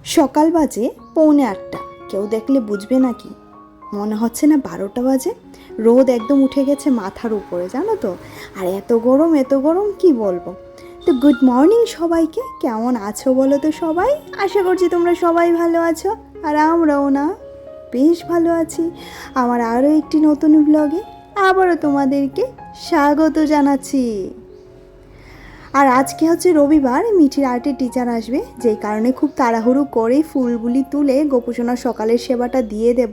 সকাল বাজে 8:45। কেউ দেখলে বুঝবে নাকি? মনে হচ্ছে না 12টা বাজে। রোদ একদম উঠে গেছে মাথার উপরে, জানো তো। আর এত গরম এত গরম কি বলবো। তো গুড মর্নিং সবাইকে, কেমন আছো বলো তো সবাই? আশা করছি তোমরা সবাই ভালো আছো, আর আমরাও না বেশ ভালো আছি। আমার আরও একটি নতুন ব্লগে আবারও তোমাদেরকে স্বাগত জানাচ্ছি। আর আজকে হচ্ছে রবিবার, মিঠির আর্টের টিচার আসবে, যেই কারণে খুব তাড়াহুড়ো করে ফুলগুলি তুলে গোপুসোনার সকালের সেবাটা দিয়ে দেব।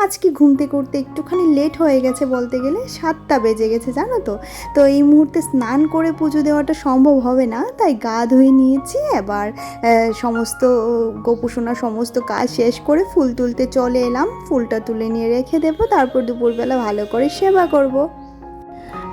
আজকে ঘুমতে করতে একটুখানি লেট হয়ে গেছে, বলতে গেলে 7টা বেজে গেছে, জানো তো। তো এই মুহূর্তে স্নান করে পুজো দেওয়াটা সম্ভব হবে না, তাই গা ধুয়ে নিয়েছি। এবার সমস্ত গোপুসোনার সমস্ত কাজ শেষ করে ফুল তুলতে চলে এলাম। ফুলটা তুলে নিয়ে রেখে দেবো, তারপর দুপুরবেলা ভালো করে সেবা করব।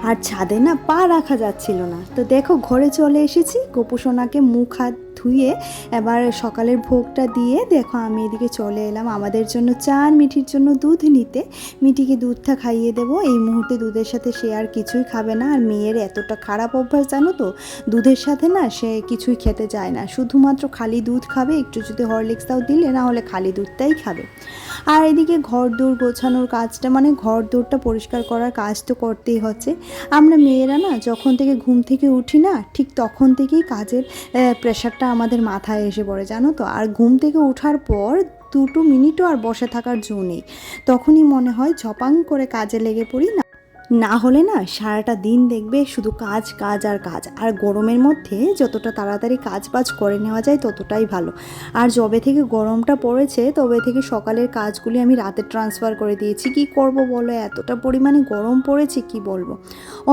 আর ছাদে না পা রাখা যাচ্ছিল না, তো দেখো ঘরে চলে এসেছি। গোপুসোনাকে মুখ হাত ধুয়ে এবার সকালের ভোগটা দিয়ে দেখো আমি এদিকে চলে এলাম আমাদের জন্য চা আর মিঠির জন্য দুধ নিতে। মিঠিকে দুধটা খাইয়ে দেবো। এই মুহূর্তে দুধের সাথে সে আর কিছুই খাবে না। আর মেয়ের এতটা খারাপ অভ্যাস জানো তো, দুধের সাথে না সে কিছুই খেতে চায় না, শুধুমাত্র খালি দুধ খাবে। একটু যদি হরলিক্সটাও দিলে, না হলে খালি দুধটাই খাবে। আর এদিকে ঘর দৌড় গোছানোর কাজটা, মানে ঘর দৌড়টা পরিষ্কার করার কাজ তো করতেই হচ্ছে। আমরা মেয়েরা না যখন থেকে ঘুম থেকে উঠি না, ঠিক তখন থেকেই কাজের প্রেশারটা আমাদের মাথায় এসে পড়ে, জানো তো। আর ঘুম থেকে ওঠার পর 2 মিনিটও আর বসে থাকার জো নেই। তখনই মনে হয় ঝপাং করে কাজে লেগে পড়ি, না হলে না সারাটা দিন দেখবে শুধু কাজ কাজ আর কাজ। আর গরমের মধ্যে যতটা তাড়াতাড়ি কাজ বাজ করে নেওয়া যায় ততটাই ভালো। আর যবে থেকে গরমটা পড়েছে তবে থেকে সকালের কাজগুলি আমি রাতে ট্রান্সফার করে দিয়েছি। কি করব বলো, এতটা পরিমাণে গরম পড়েছে কি বলবো।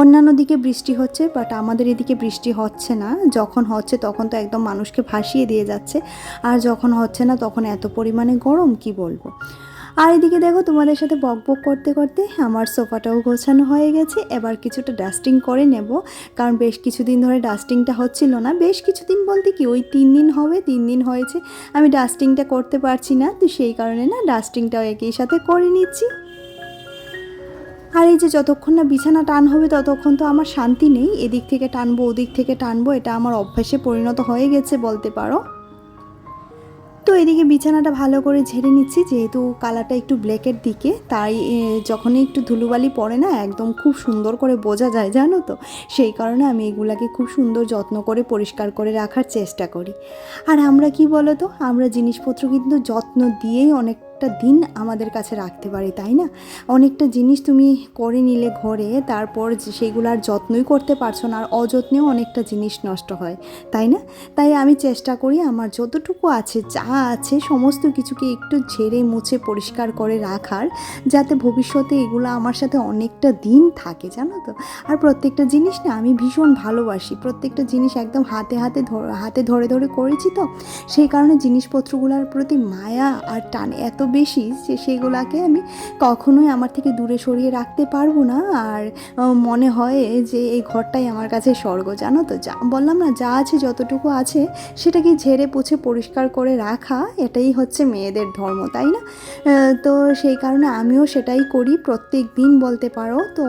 অন্যান্য দিকে বৃষ্টি হচ্ছে, বাট আমাদের এদিকে বৃষ্টি হচ্ছে না। যখন হচ্ছে তখন তো একদম মানুষকে ভাসিয়ে দিয়ে যাচ্ছে, আর যখন হচ্ছে না তখন এত পরিমাণে গরম কি বলবো। আর এদিকে দেখো তোমাদের সাথে বক বক করতে করতে আমার সোফাটাও গোছানো হয়ে গেছে। এবার কিছুটা ডাস্টিং করে নেব, কারণ বেশ কিছুদিন ধরে ডাস্টিংটা হচ্ছিল না। বেশ কিছুদিন বলতে কি, ওই 3 দিন হবে, 3 দিন হয়েছে আমি ডাস্টিংটা করতে পারছি না। তো সেই কারণে না ডাস্টিংটাও একই সাথে করে নিচ্ছি। আর এই যে যতক্ষণ না বিছানা টান হবে ততক্ষণ তো আমার শান্তি নেই। এদিক থেকে টানবো ওদিক থেকে টানবো, এটা আমার অভ্যাসে পরিণত হয়ে গেছে বলতে পারো। তো এদিকে বিছানাটা ভালো করে ঝেড়ে নিচ্ছি, যেহেতু কালারটা একটু ব্ল্যাকের দিকে, তাই যখনই একটু ধুলোবালি পড়ে না একদম খুব সুন্দর করে বোঝা যায়, জানো তো। সেই কারণে আমি এগুলাকে খুব সুন্দর যত্ন করে পরিষ্কার করে রাখার চেষ্টা করি। আর আমরা কি বলো তো, আমরা জিনিসপত্র কিন্তু যত্ন দিয়েই অনেকটা দিন আমাদের কাছে রাখতে পারি, তাই না। অনেকটা জিনিস তুমি করে নিলে ঘরে, তারপর সেগুলো আর যত্নই করতে পারছো না, আর অযত্নেও অনেকটা জিনিস নষ্ট হয়, তাই না। তাই আমি চেষ্টা করি আমার যতটুকু আছে, যা আছে সমস্ত কিছুকে একটু ঝেড়ে মুছে পরিষ্কার করে রাখার, যাতে ভবিষ্যতে এগুলো আমার সাথে অনেকটা দিন থাকে, জানো তো। আর প্রত্যেকটা জিনিস না আমি ভীষণ ভালোবাসি। প্রত্যেকটা জিনিস একদম হাতে ধরে ধরে করেছি, তো সেই কারণে জিনিসপত্রগুলোর প্রতি মায়া আর টান এত বেশি যে সেগুলোকে আমি কখনোই আমার থেকে দূরে সরিয়ে রাখতে পারবো না। আর মনে হয় যে এই ঘরটাই আমার কাছে স্বর্গ, জানো তো। যা বললাম না, যা আছে যতটুকু আছে সেটাকে ঝেড়ে পুছে পরিষ্কার করে রাখা, এটাই হচ্ছে মেয়েদের ধর্ম, তাই না। তো সেই কারণে আমিও সেটাই করি প্রত্যেক দিন বলতে পারো। তো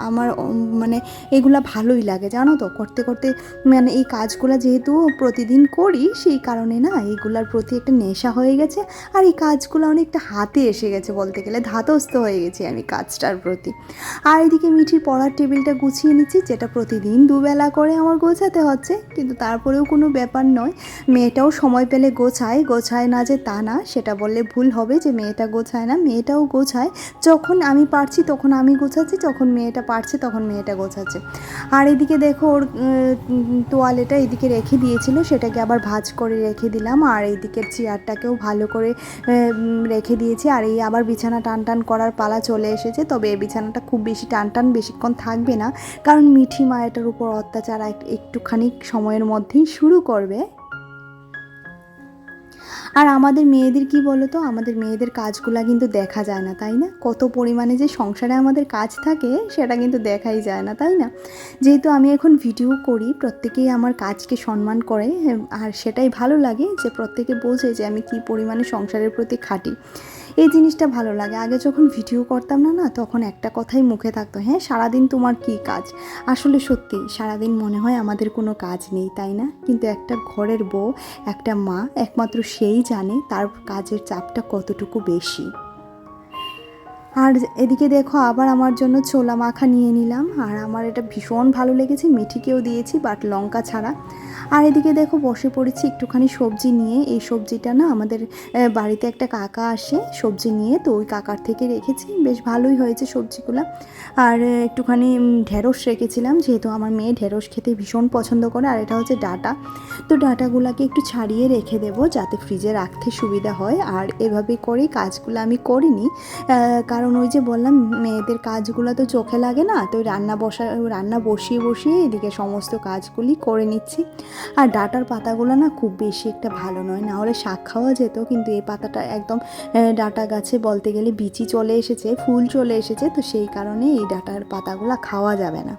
আমার মানে এগুলা ভালোই লাগে, জানো তো, করতে করতে। মানে এই কাজগুলো যেহেতু প্রতিদিন করি, সেই কারণে না এগুলার প্রতি একটা নেশা হয়ে গেছে। আর এই কাজগুলো অনেকটা হাতে এসে গেছে বলতে গেলে, ধাতস্থ হয়ে গেছি আমি কাজটার প্রতি। আর এদিকে মিঠির পড়ার টেবিলটা গুছিয়ে নিচ্ছি, যেটা প্রতিদিন দুবেলা করে আমার গোছাতে হচ্ছে, কিন্তু তারপরেও কোনো ব্যাপার নয়। মেয়েটাও সময় পেলে গোছায় না যে তা না, সেটা বললে ভুল হবে যে মেয়েটা গোছায় না। মেয়েটাও গোছায়, যখন আমি পারছি তখন আমি গোছাচ্ছি, যখন মেয়েটা পারছে তখন মেয়েটা গোছাচ্ছে। আর এদিকে দেখো ওর তোয়ালেটা এদিকে রেখে দিয়েছিল, সেটাকে আবার ভাঁজ করে রেখে দিলাম। আর এইদিকের চেয়ারটাকেও ভালো করে রেখে দিয়েছি। আর এই আবার বিছানা টান টান করার পালা চলে এসেছে। তবে এই বিছানাটা খুব বেশি টান বেশিক্ষণ থাকবে না, কারণ মিঠি মা এটার উপর অত্যাচার একটুখানি সময়ের মধ্যেই শুরু করবে। আর আমাদের মেয়েদের কি বলো তো, আমাদের মেয়েদের কাজগুলো কিন্তু দেখা যায় না, তাই না। কত পরিমাণে যে সংসারে আমাদের কাজ থাকে সেটা কিন্তু দেখাই যায় না, তাই না। যেহেতু আমি এখন ভিডিও করি, প্রত্যেকেই আমার কাজকে সম্মান করে, আর সেটাই ভালো লাগে যে প্রত্যেকে বোঝে যে আমি কী পরিমাণে সংসারের প্রতি খাটি। এই জিনিসটা ভালো লাগে। আগে যখন ভিডিও করতাম না না তখন একটা কথাই মুখে থাকতো, হ্যাঁ সারাদিন তোমার কী কাজ। আসলে সত্যি সারাদিন মনে হয় আমাদের কোনো কাজ নেই, তাই না? কিন্তু একটা ঘরের বউ, একটা মা, একমাত্র সেই জানে তার কাজের চাপটা কতটুকু বেশি। আর এদিকে দেখো আবার আমার জন্য ছোলা মাখা নিয়ে নিলাম, আর আমার এটা ভীষণ ভালো লেগেছে, মিঠিকেও দিয়েছি বাট লঙ্কা ছাড়া। আর এদিকে দেখো বসে পড়েছি একটুখানি সবজি নিয়ে। এই সবজিটা না আমাদের বাড়িতে একটা কাকা আসে সবজি নিয়ে, তো ওই কাকার থেকে রেখেছি, বেশ ভালোই হয়েছে সবজিগুলো। আর একটুখানি ঢেঁড়স রেখেছিলাম, যেহেতু আমার মেয়ে ঢেঁড়স খেতে ভীষণ পছন্দ করে। আর এটা হচ্ছে ডাঁটা, তো ডাঁটাগুলোকে একটু ছাড়িয়ে রেখে দেবো যাতে ফ্রিজে রাখতে সুবিধা হয়। আর এভাবে করেই কাজগুলো আমি করিনি, কারণ ওই যে বললাম মেয়েদের কাজগুলো তো চোখে লাগে না, তো রান্না বসিয়ে বসিয়ে এদিকে সমস্ত কাজগুলি করে নিচ্ছি। আর ডাঁটার পাতাগুলো না খুব বেশি একটা ভালো নয়, না হলে শাক খাওয়া যেত, কিন্তু এই পাতাটা একদম ডাঁটা গাছে বলতে গেলে বিচি চলে এসেছে, ফুল চলে এসেছে, তো সেই কারণে এই ডাঁটার পাতাগুলো খাওয়া যাবে না।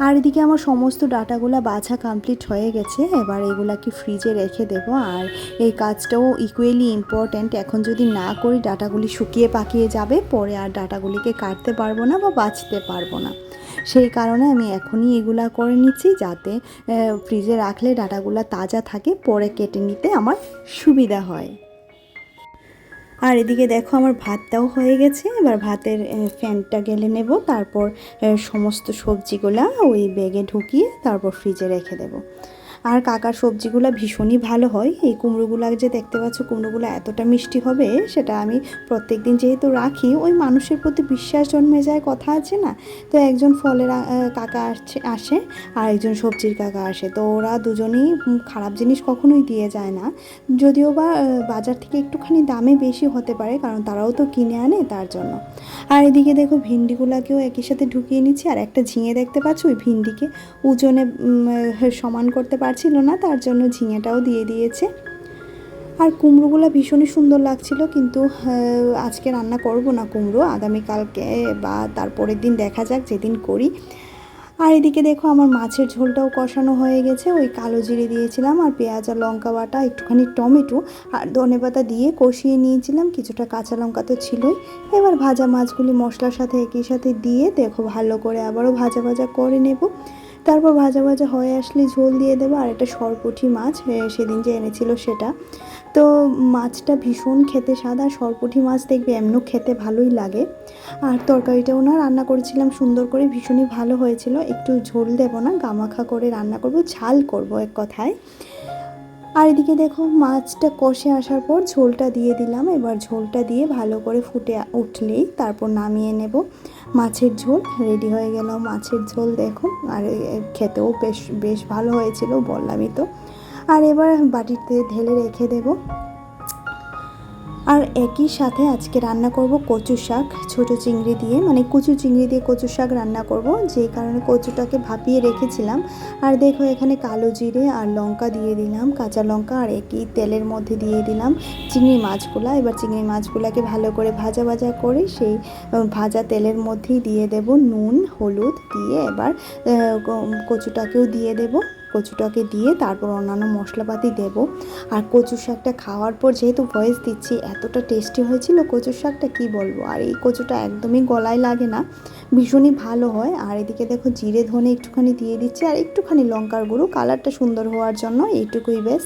আর এদিকে আমার সমস্ত ডাটাগুলো বাছা কমপ্লিট হয়ে গেছে, এবার এগুলাকে ফ্রিজে রেখে দেব। আর এই কাজটাও ইকুয়ালি ইম্পর্ট্যান্ট, এখন যদি না করি ডাটাগুলি শুকিয়ে পাকিয়ে যাবে, পরে আর ডাটাগুলিকে কাটতে পারবো না বা বাছতে পারবো না। সেই কারণে আমি এখনই এগুলা করে নিচ্ছি, যাতে ফ্রিজে রাখলে ডাটাগুলো তাজা থাকে, পরে কেটে নিতে আমার সুবিধা হয়। আর এদিকে দেখো আমার ভাতটাও হয়ে গেছে, এবার ভাতের ফ্যানটা গেলে নেব, তারপর সমস্ত সবজিগুলা ওই ব্যাগে ঢুকিয়ে তারপর ফ্রিজে রেখে দেব। আর কাকার সবজিগুলো ভীষণই ভালো হয়। এই কুমড়োগুলো যে দেখতে পাচ্ছ, কুমড়োগুলো এতটা মিষ্টি হবে সেটা আমি প্রত্যেক দিন যেহেতু রাখি, ওই মানুষের প্রতি বিশ্বাস জন্মে যায়, কথা আছে না। তো একজন ফলের কাকা আসে আর একজন সবজির কাকা আসে, তো ওরা দুজনেই খারাপ জিনিস কখনোই দিয়ে যায় না, যদিও বা বাজার থেকে একটুখানি দামে বেশি হতে পারে, কারণ তারাও তো কিনে আনে তার জন্য। আর এদিকে দেখো ভিন্ডিগুলোকেও একই সাথে ঢুকিয়ে নিচ্ছি। আর একটা ঝিঙে দেখতে পাচ্ছ, ওই ভিন্ডিকে ওজনে সমান করতে পারছিল না, তার জন্য ঝিঙেটাও দিয়ে দিয়েছে। আর কুমড়োগুলো ভীষণই সুন্দর লাগছিল, কিন্তু আজকে রান্না করব না কুমড়ো, আগামীকালকে বা তারপরের দিন দেখা যাক, যেদিন করি। আর এদিকে দেখো আমার মাছের ঝোলটাও কষানো হয়ে গেছে, ওই কালো জিরে দিয়েছিলাম আর পেঁয়াজ আর লঙ্কা বাটা, একটুখানি টমেটো আর ধনেপাতা দিয়ে কষিয়ে নিয়েছিলাম, কিছুটা কাঁচা লঙ্কা তো ছিলই। এবার ভাজা মাছগুলি মশলার সাথে একই সাথে দিয়ে দেখো ভালো করে আবারও ভাজা ভাজা করে নেব। তারপর ভাজা ভাজা হয়ে আসলে ঝোল দিয়ে দেবো। আর একটা সরপুঁটি মাছ সেদিন যে এনেছিল সেটা, তো মাছটা ভীষণ খেতে স্বাদ, আর সরপুঁটি মাছ দেখবে এমনও খেতে ভালোই লাগে। আর তরকারিটাও না রান্না করেছিলাম সুন্দর করে, ভীষণই ভালো হয়েছিল। একটু ঝোল দেবো না, গামাখা করে রান্না করব, ঝাল করব এক কথায়। আর এদিকে দেখো মাছটা কষে আসার পর ঝোলটা দিয়ে দিলাম, এবার ঝোলটা দিয়ে ভালো করে ফুটে উঠলেই তারপর নামিয়ে নেব। মাছের ঝোল রেডি হয়ে গেল, মাছের ঝোল দেখো, আর খেতেও বেশ বেশ ভালো হয়েছিল, বললামই তো। আর এবার বাটিতে ঢেলে রেখে দেবো। আর একই সাথে আজকে রান্না করব কচু শাক, ছোটো চিংড়ি দিয়ে, মানে কচু চিংড়ি দিয়ে কচু শাক রান্না করব, যেই কারণে কচুটাকে ভাপিয়ে রেখেছিলাম। আর দেখো এখানে কালো জিরে আর লঙ্কা দিয়ে দিলাম, কাঁচা লঙ্কা, আর একই তেলের মধ্যে দিয়ে দিলাম চিংড়ি মাছগুলো। এবার চিংড়ি মাছগুলোকে ভালো করে ভাজা ভাজা করে সেই ভাজা তেলের মধ্যেই দিয়ে দেব নুন হলুদ দিয়ে, এবার কচুটাকেও দিয়ে দেব, কচুটাকে দিয়ে তারপর অন্যান্য মশলাপাতি দেব। আর কচু শাকটা খাওয়ার পর যেহেতু ভয়েস দিচ্ছি, এতটা টেস্টি হয়েছিল কচু শাকটা, কি বলবো। আর এই কচুটা একদমই গলায় লাগে না, ভীষণই ভালো হয়। আর এদিকে দেখো জিরে ধনে একটুখানি দিয়ে দিচ্ছি, আর একটুখানি লঙ্কার গুঁড়ো, কালারটা সুন্দর হওয়ার জন্য, এইটুকুই বেশ।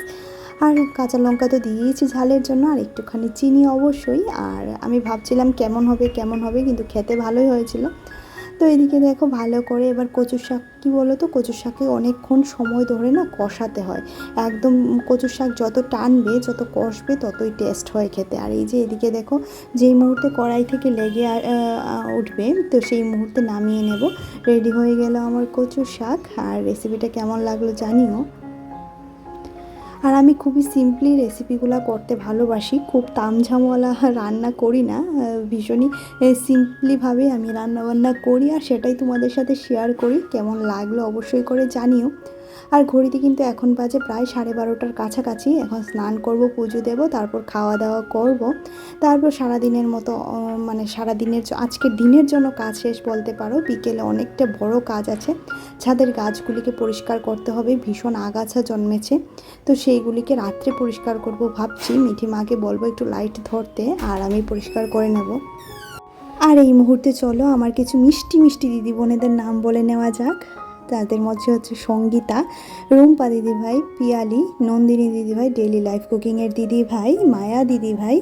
আর কাঁচা লঙ্কা তো দিয়েইছি ঝালের জন্য, আর একটুখানি চিনি অবশ্যই। আর আমি ভাবছিলাম কেমন হবে, কিন্তু খেতে ভালোই হয়েছিল। তো এদিকে দেখো ভালো করে এবার কচু শাক, কী বলো তো, কচু শাকে অনেকক্ষণ সময় ধরে না কষাতে হয়, একদম কচু শাক যত টানবে যত কষবে ততই টেস্ট হয় খেতে। আর এই যে এদিকে দেখো যেই মুহূর্তে কড়াই থেকে লেগে উঠবে, তো সেই মুহূর্তে নামিয়ে নেব। রেডি হয়ে গেল আমার কচু শাক। আর রেসিপিটা কেমন লাগলো জানিও। আর আমি খুবই সিম্পলি রেসিপিগুলো করতে ভালোবাসি, খুব তামঝামওয়ালা রান্না করি না, ভীষণই সিম্পলিভাবে আমি রান্নাবান্না করি, আর সেটাই তোমাদের সাথে শেয়ার করি। কেমন লাগলো অবশ্যই করে জানিও। আর ঘড়িতে কিন্তু এখন বাজে প্রায় 12:30টার কাছাকাছি। এখন স্নান করব, পুজো দেব, তারপর খাওয়া দাওয়া করব, তারপর সারাদিনের মতো মানে সারাদিনের আজকের দিনের জন্য কাজ শেষ বলতে পারো। বিকেলে অনেকটা বড় কাজ আছে, ছাদের গাছগুলিকে পরিষ্কার করতে হবে, ভীষণ আগাছা জন্মেছে, তো সেইগুলিকে রাত্রে পরিষ্কার করব ভাবছি। মিঠি মাকে বলবো একটু লাইট ধরতে, আর আমি পরিষ্কার করে নেব। আর এই মুহূর্তে চলো আমার কিছু মিষ্টি মিষ্টি দিদি বোনেদের নাম বলে নেওয়া যাক। তাদের মধ্যে হচ্ছে সঙ্গীতা, রুম্পা দিদিভাই, পিয়ালি, নন্দিনী দিদিভাই, ডেইলি লাইফ কুকিংয়ের দিদিভাই, মায়া দিদিভাই,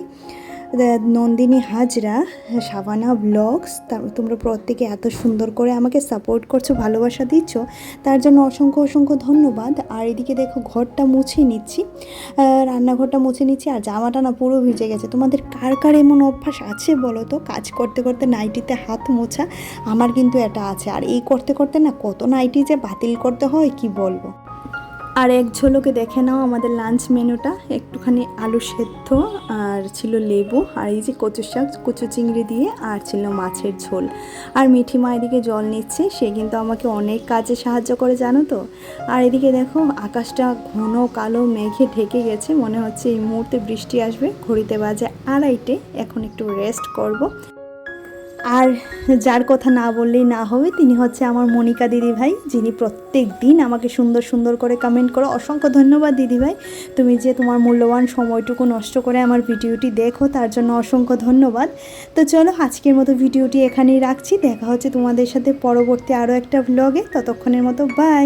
নন্দিনী হাজরা, শাবানা ব্লগস। তোমরা প্রত্যেকে এত সুন্দর করে আমাকে সাপোর্ট করছো, ভালোবাসা দিচ্ছ, তার জন্য অসংখ্য অসংখ্য ধন্যবাদ। আর এদিকে দেখো ঘরটা মুছে নিচ্ছি, রান্নাঘরটা মুছে নিচ্ছি, আর জামাটা না পুরো ভিজে গেছে। তোমাদের কার কার এমন অভ্যাস আছে বলো তো, কাজ করতে করতে নাইটিতে হাত মোছা? আমার কিন্তু এটা আছে, আর এই করতে করতে না কত নাইটি যে বাতিল করতে হয় কি বলবো। আর এক ঝলকে দেখে নাও আমাদের লাঞ্চ মেনুটা, একটুখানি আলু সেদ্ধ, আর ছিল লেবু, আর এই যে কচু শাক, কচু চিংড়ি দিয়ে, আর ছিল মাছের ঝোল। আর মিঠি মা এদিকে জল নিচ্ছে, সে কিন্তু আমাকে অনেক কাজে সাহায্য করে জানো তো। আর এদিকে দেখো আকাশটা ঘন কালো মেঘে ঢেকে গেছে, মনে হচ্ছে এই মুহূর্তে বৃষ্টি আসবে। ঘড়িতে বাজে 2:30, এখন একটু রেস্ট করব। আর যার কথা না বললেই না হবে, তিনি হচ্ছে আমার মনিকা দিদিভাই, যিনি প্রত্যেক দিন আমাকে সুন্দর সুন্দর করে কমেন্ট করো। অসংখ্য ধন্যবাদ দিদিভাই, তুমি যে তোমার মূল্যবান সময়টুকু নষ্ট করে আমার ভিডিওটি দেখো, তার জন্য অসংখ্য ধন্যবাদ। তো চলো আজকের মতো ভিডিওটি এখানেই রাখছি, দেখা হচ্ছে তোমাদের সাথে পরবর্তী আরও একটা ব্লগে। ততক্ষণের মতো বাই।